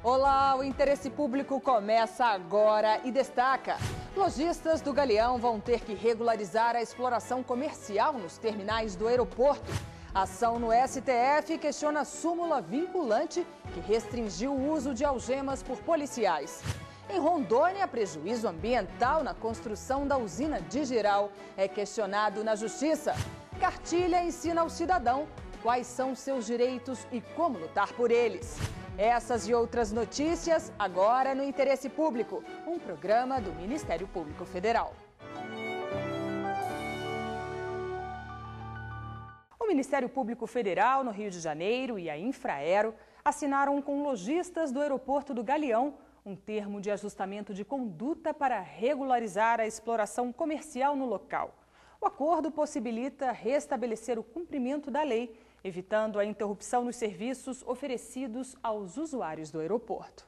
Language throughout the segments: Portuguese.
Olá, o Interesse Público começa agora e destaca: lojistas do Galeão vão ter que regularizar a exploração comercial nos terminais do aeroporto. Ação no STF questiona a súmula vinculante que restringiu o uso de algemas por policiais. Em Rondônia, prejuízo ambiental na construção da usina Digiral é questionado na Justiça. Cartilha ensina ao cidadão quais são seus direitos e como lutar por eles. Essas e outras notícias agora no Interesse Público, um programa do Ministério Público Federal. O Ministério Público Federal, no Rio de Janeiro, e a Infraero assinaram com lojistas do aeroporto do Galeão um termo de ajustamento de conduta para regularizar a exploração comercial no local. O acordo possibilita restabelecer o cumprimento da lei, evitando a interrupção nos serviços oferecidos aos usuários do aeroporto.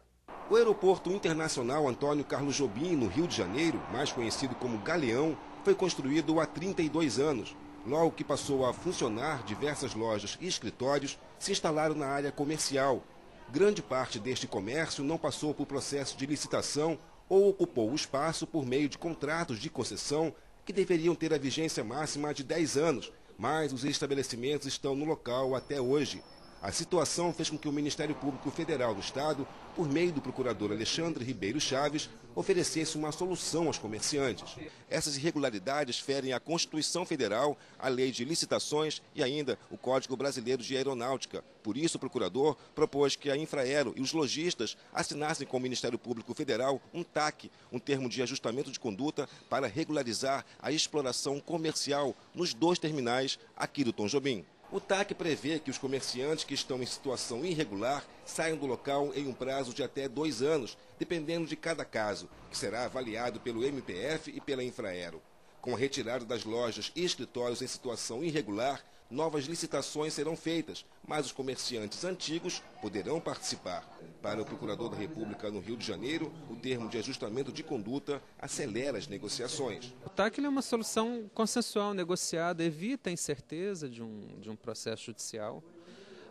O Aeroporto Internacional Antônio Carlos Jobim, no Rio de Janeiro, mais conhecido como Galeão, foi construído há 32 anos. Logo que passou a funcionar, diversas lojas e escritórios se instalaram na área comercial. Grande parte deste comércio não passou por processo de licitação ou ocupou o espaço por meio de contratos de concessão que deveriam ter a vigência máxima de 10 anos, mas os estabelecimentos estão no local até hoje. A situação fez com que o Ministério Público Federal do Estado, por meio do procurador Alexandre Ribeiro Chaves, oferecesse uma solução aos comerciantes. Essas irregularidades ferem a Constituição Federal, a Lei de Licitações e ainda o Código Brasileiro de Aeronáutica. Por isso, o procurador propôs que a Infraero e os lojistas assinassem com o Ministério Público Federal um TAC, um termo de ajustamento de conduta para regularizar a exploração comercial nos dois terminais aqui do Tom Jobim. O TAC prevê que os comerciantes que estão em situação irregular saiam do local em um prazo de até 2 anos, dependendo de cada caso, que será avaliado pelo MPF e pela Infraero. Com a retirada das lojas e escritórios em situação irregular, novas licitações serão feitas, mas os comerciantes antigos poderão participar. Para o Procurador da República no Rio de Janeiro, o termo de ajustamento de conduta acelera as negociações. O TAC é uma solução consensual, negociada, evita a incerteza de um processo judicial,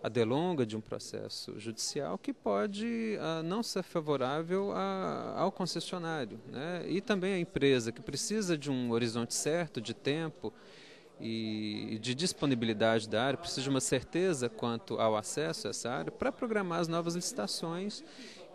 a delonga de um processo judicial que pode não ser favorável ao concessionário, né? E também à empresa, que precisa de um horizonte certo de tempo e de disponibilidade da área, precisa de uma certeza quanto ao acesso a essa área para programar as novas licitações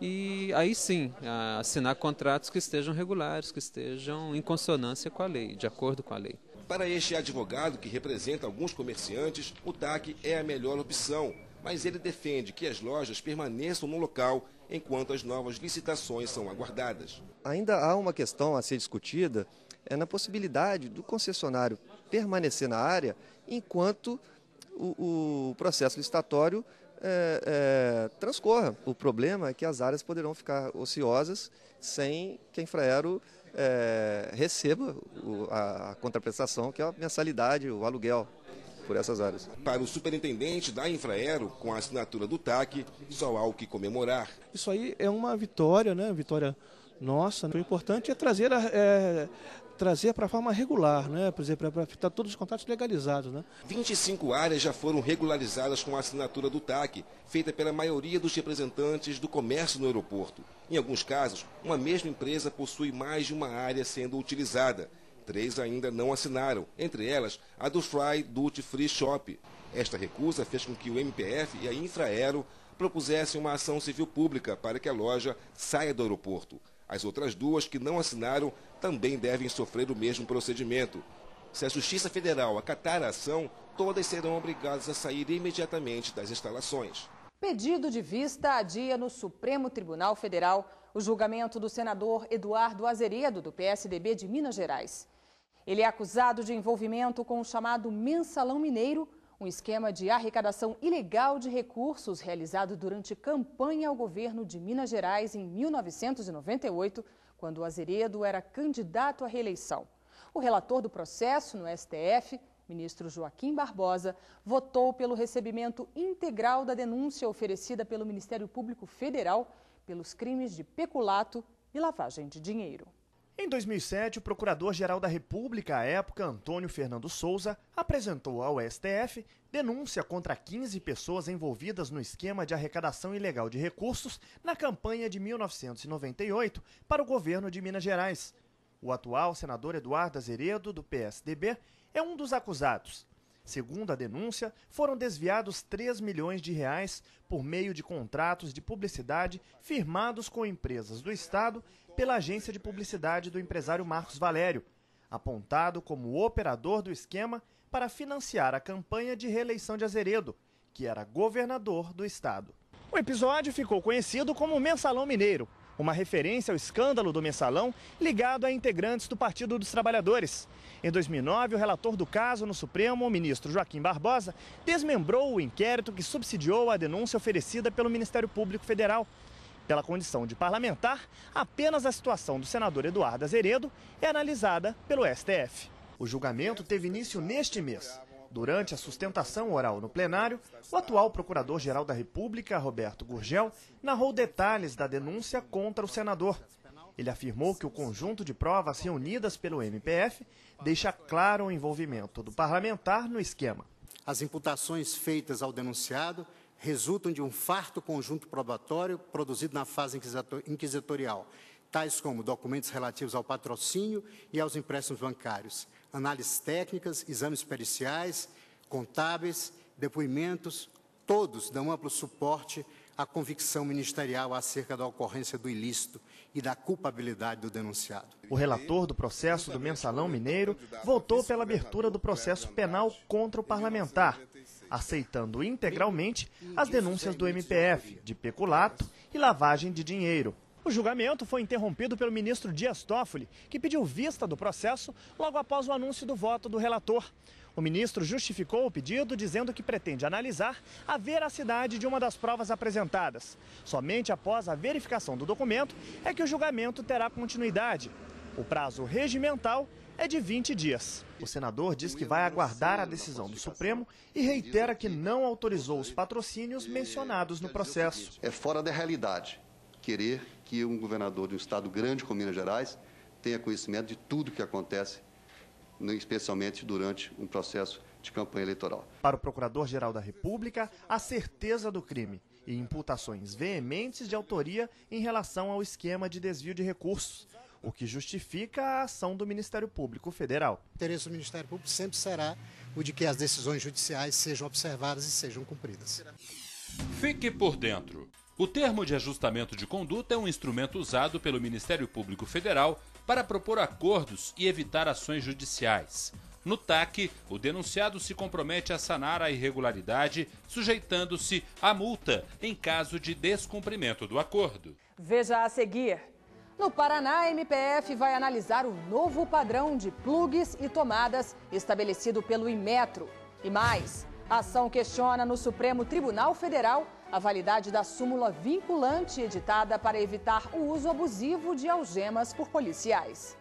e aí sim assinar contratos que estejam regulares, que estejam em consonância com a lei, de acordo com a lei. Para este advogado que representa alguns comerciantes, o TAC é a melhor opção, mas ele defende que as lojas permaneçam no local enquanto as novas licitações são aguardadas. Ainda há uma questão a ser discutida, na possibilidade do concessionário permanecer na área enquanto o processo licitatório transcorra. O problema é que as áreas poderão ficar ociosas sem que a Infraero receba a contraprestação, que é a mensalidade, o aluguel por essas áreas. Para o superintendente da Infraero, com a assinatura do TAC, só há o que comemorar. Isso aí é uma vitória, né? Vitória nossa. O importante é trazer para a forma regular, né? Por exemplo, para estar todos os contratos legalizados, né? 25 áreas já foram regularizadas com a assinatura do TAC, feita pela maioria dos representantes do comércio no aeroporto. Em alguns casos, uma mesma empresa possui mais de uma área sendo utilizada. 3 ainda não assinaram, entre elas a do Fry Duty Free Shop. Esta recusa fez com que o MPF e a Infraero propusessem uma ação civil pública para que a loja saia do aeroporto. As outras 2 que não assinaram também devem sofrer o mesmo procedimento. Se a Justiça Federal acatar a ação, todas serão obrigadas a sair imediatamente das instalações. Pedido de vista adia no Supremo Tribunal Federal o julgamento do senador Eduardo Azeredo, do PSDB de Minas Gerais. Ele é acusado de envolvimento com o chamado Mensalão Mineiro, um esquema de arrecadação ilegal de recursos realizado durante campanha ao governo de Minas Gerais em 1998, quando Azeredo era candidato à reeleição. O relator do processo no STF, ministro Joaquim Barbosa, votou pelo recebimento integral da denúncia oferecida pelo Ministério Público Federal pelos crimes de peculato e lavagem de dinheiro. Em 2007, o Procurador-Geral da República, à época, Antônio Fernando Souza, apresentou ao STF denúncia contra 15 pessoas envolvidas no esquema de arrecadação ilegal de recursos na campanha de 1998 para o governo de Minas Gerais. O atual senador Eduardo Azeredo, do PSDB, é um dos acusados. Segundo a denúncia, foram desviados 3 milhões de reais por meio de contratos de publicidade firmados com empresas do Estado pela agência de publicidade do empresário Marcos Valério, apontado como operador do esquema para financiar a campanha de reeleição de Azeredo, que era governador do Estado. O episódio ficou conhecido como Mensalão Mineiro, uma referência ao escândalo do Mensalão ligado a integrantes do Partido dos Trabalhadores. Em 2009, o relator do caso no Supremo, o ministro Joaquim Barbosa, desmembrou o inquérito que subsidiou a denúncia oferecida pelo Ministério Público Federal. Pela condição de parlamentar, apenas a situação do senador Eduardo Azeredo é analisada pelo STF. O julgamento teve início neste mês. Durante a sustentação oral no plenário, o atual Procurador-Geral da República, Roberto Gurgel, narrou detalhes da denúncia contra o senador. Ele afirmou que o conjunto de provas reunidas pelo MPF deixa claro o envolvimento do parlamentar no esquema. As imputações feitas ao denunciado resultam de um farto conjunto probatório produzido na fase inquisitorial, tais como documentos relativos ao patrocínio e aos empréstimos bancários, análises técnicas, exames periciais, contábeis, depoimentos, todos dão amplo suporte à convicção ministerial acerca da ocorrência do ilícito e da culpabilidade do denunciado. O relator do processo do Mensalão Mineiro votou pela abertura do processo penal contra o parlamentar, aceitando integralmente as denúncias do MPF de peculato e lavagem de dinheiro. O julgamento foi interrompido pelo ministro Dias Toffoli, que pediu vista do processo logo após o anúncio do voto do relator. O ministro justificou o pedido dizendo que pretende analisar a veracidade de uma das provas apresentadas. Somente após a verificação do documento é que o julgamento terá continuidade. O prazo regimental é de 20 dias. O senador diz que vai aguardar a decisão do Supremo e reitera que não autorizou os patrocínios mencionados no processo. É fora da realidade querer que um governador de um estado grande como Minas Gerais tenha conhecimento de tudo que acontece, especialmente durante um processo de campanha eleitoral. Para o Procurador-Geral da República, a certeza do crime e imputações veementes de autoria em relação ao esquema de desvio de recursos, o que justifica a ação do Ministério Público Federal. O interesse do Ministério Público sempre será o de que as decisões judiciais sejam observadas e sejam cumpridas. Fique por dentro. O termo de ajustamento de conduta é um instrumento usado pelo Ministério Público Federal para propor acordos e evitar ações judiciais. No TAC, o denunciado se compromete a sanar a irregularidade, sujeitando-se à multa em caso de descumprimento do acordo. Veja a seguir. No Paraná, a MPF vai analisar o novo padrão de plugs e tomadas estabelecido pelo Inmetro. E mais, a ação questiona no Supremo Tribunal Federal a validade da súmula vinculante editada para evitar o uso abusivo de algemas por policiais.